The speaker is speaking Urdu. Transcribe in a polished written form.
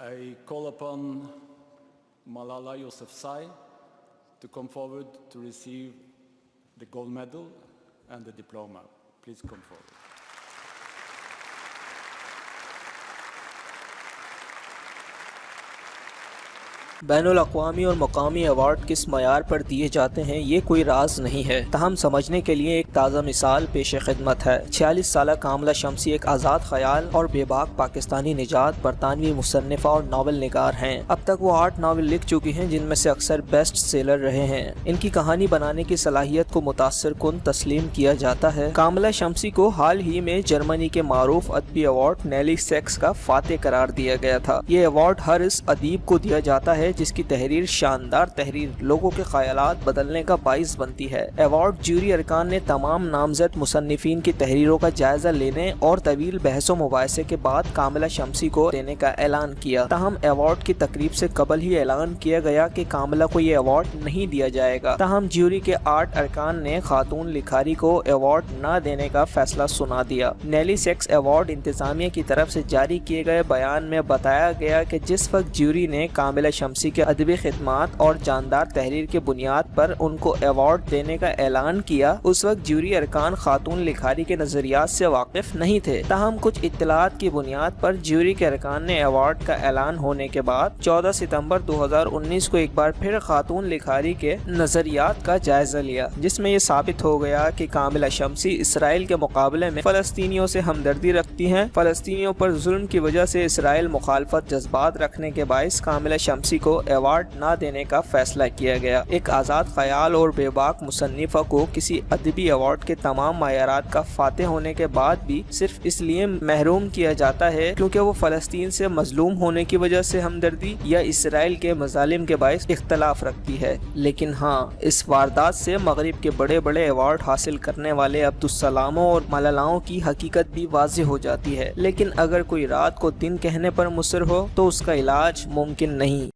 I call upon Malala Yousafzai to come forward to receive the gold medal and the diploma. Please come forward. بین الاقوامی اور مقامی ایوارڈ کس معیار پر دیے جاتے ہیں یہ کوئی راز نہیں ہے، تاہم سمجھنے کے لیے ایک تازہ مثال پیش خدمت ہے۔ 46 سالہ کاملہ شمسی ایک آزاد خیال اور بے باک پاکستانی نژاد برطانوی مصنفہ اور ناول نگار ہیں۔ اب تک وہ 8 ناول لکھ چکی ہیں جن میں سے اکثر بیسٹ سیلر رہے ہیں۔ ان کی کہانی بنانے کی صلاحیت کو متاثر کن تسلیم کیا جاتا ہے۔ کاملہ شمسی کو حال ہی میں جرمنی کے معروف ادبی ایوارڈ نیلی سیکس کا فاتح قرار دیا گیا تھا۔ یہ ایوارڈ ہر اس ادیب کو دیا جاتا ہے جس کی تحریر شاندار تحریر لوگوں کے خیالات بدلنے کا باعث بنتی ہے۔ ایوارڈ جیوری ارکان نے تمام نامزد مصنفین کی تحریروں کا جائزہ لینے اور طویل بحث و مباحثے کے بعد کاملہ شمسی کو دینے کا اعلان کیا، تاہم ایوارڈ کی تقریب سے قبل ہی اعلان کیا گیا کہ کاملہ کو یہ ایوارڈ نہیں دیا جائے گا، تاہم جیوری کے 8 ارکان نے خاتون لکھاری کو ایوارڈ نہ دینے کا فیصلہ سنا دیا۔ نیلی سیکس ایوارڈ انتظامیہ کی طرف سے جاری کیے گئے بیان میں بتایا گیا کہ جس وقت جیوری نے کاملہ شمسی کے ادبی خدمات اور جاندار تحریر کے بنیاد پر ان کو ایوارڈ دینے کا اعلان کیا، اس وقت جیوری ارکان خاتون لکھاری کے نظریات سے واقف نہیں تھے، تاہم کچھ اطلاعات کی بنیاد پر جیوری کے ارکان نے ایوارڈ کا اعلان ہونے کے بعد 14 ستمبر 2019 کو ایک بار پھر خاتون لکھاری کے نظریات کا جائزہ لیا، جس میں یہ ثابت ہو گیا کہ کاملہ شمسی اسرائیل کے مقابلے میں فلسطینیوں سے ہمدردی رکھتی ہیں۔ فلسطینیوں پر ظلم کی وجہ سے اسرائیل مخالفت جذبات رکھنے کے باعث کاملہ شمسی کو ایوارڈ نہ دینے کا فیصلہ کیا گیا۔ ایک آزاد خیال اور بے باک مصنفہ کو کسی ادبی ایوارڈ کے تمام معیارات کا فاتح ہونے کے بعد بھی صرف اس لیے محروم کیا جاتا ہے کیونکہ وہ فلسطین سے مظلوم ہونے کی وجہ سے ہمدردی یا اسرائیل کے مظالم کے باعث اختلاف رکھتی ہے۔ لیکن ہاں، اس واردات سے مغرب کے بڑے بڑے ایوارڈ حاصل کرنے والے عبدالسلاموں اور ملالاؤں کی حقیقت بھی واضح ہو جاتی ہے۔ لیکن اگر کوئی رات کو دن کہنے پر مصر ہو تو اس کا علاج ممکن نہیں۔